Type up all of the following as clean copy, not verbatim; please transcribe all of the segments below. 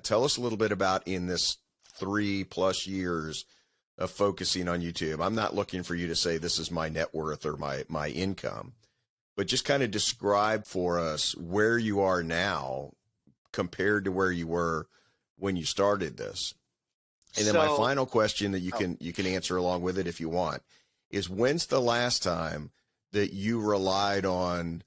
Tell us a little bit about in this 3+ years of focusing on YouTube. I'm not looking for you to say this is my net worth or my income, but just kind of describe for us where you are now compared to where you were when you started this. And then my final question that you can answer along with it if you want is, when's the last time that you relied on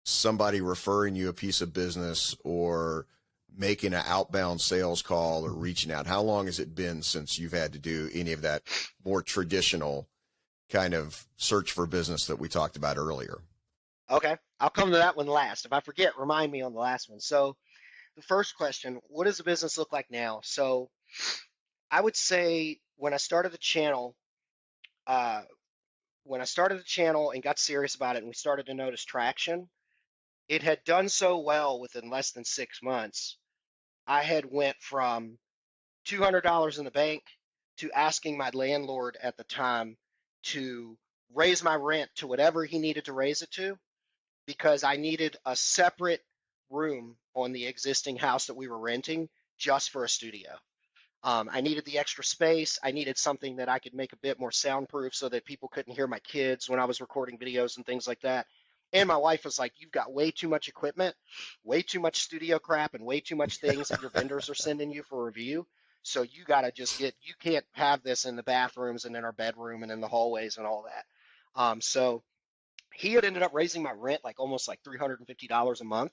somebody referring you a piece of business or making an outbound sales call or reaching out? How long has it been since you've had to do any of that more traditional kind of search for business that we talked about earlier? Okay, I'll come to that one last. If I forget, remind me on the last one. So the first question, what does the business look like now? So I would say uh, when I started the channel and got serious about it and we started to notice traction, it had done so well within less than 6 months. I had went from $200 in the bank to asking my landlord at the time to raise my rent to whatever he needed to raise it to, because I needed a separate room on the existing house that we were renting just for a studio. I needed the extra space. I needed something that I could make a bit more soundproof so that people couldn't hear my kids when I was recording videos and things like that. And my wife was like, "You've got way too much equipment, way too much studio crap, and way too much things that your vendors are sending you for review. So you got to you can't have this in the bathrooms and in our bedroom and in the hallways and all that." So he had ended up raising my rent like almost like $350 a month,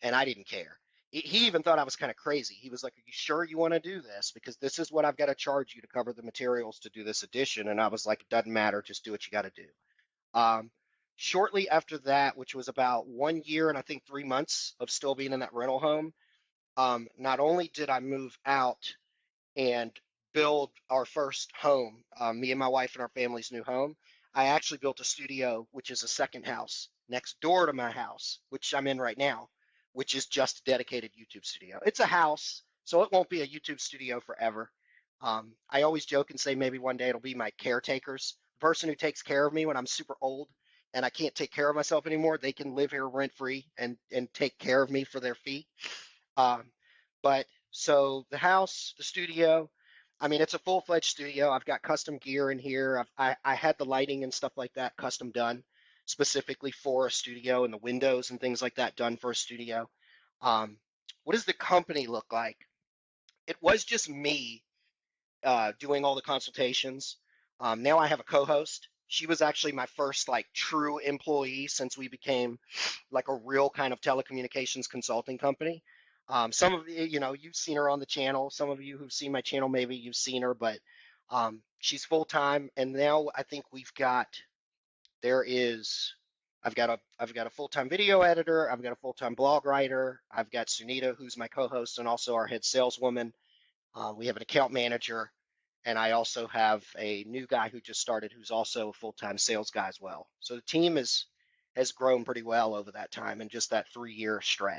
and I didn't care. He even thought I was kind of crazy. He was like, "Are you sure you want to do this? Because this is what I've got to charge you to cover the materials to do this edition." And I was like, "It doesn't matter. Just do what you got to do." Um, Shortly after that, which was about 1 year and I think 3 months of still being in that rental home, not only did I move out and build our first home, me and my wife and our family's new home, I actually built a studio, which is a second house next door to my house, which I'm in right now, which is just a dedicated YouTube studio. It's a house, so it won't be a YouTube studio forever. I always joke and say maybe one day it'll be my caretakers, the person who takes care of me when I'm super old and I can't take care of myself anymore. They can live here rent free and take care of me for their fee. Um, but so the house, the studio, I mean, it's a full-fledged studio. I've got custom gear in here. I had the lighting and stuff like that custom done specifically for a studio, and the windows and things like that done for a studio. Um, what does the company look like? It was just me doing all the consultations. Now I have a co-host. She was actually my first like true employee since we became like a real kind of telecommunications consulting company. Some of you, you've seen her on the channel. Some of you who've seen my channel, maybe you've seen her, but she's full time. And now I think there is, I've got a full time video editor. I've got a full time blog writer. I've got Sunita, who's my co-host and also our head saleswoman. We have an account manager, and I also have a new guy who just started, who's also a full time sales guy as well. So the team has grown pretty well over that time in just that 3 year stretch.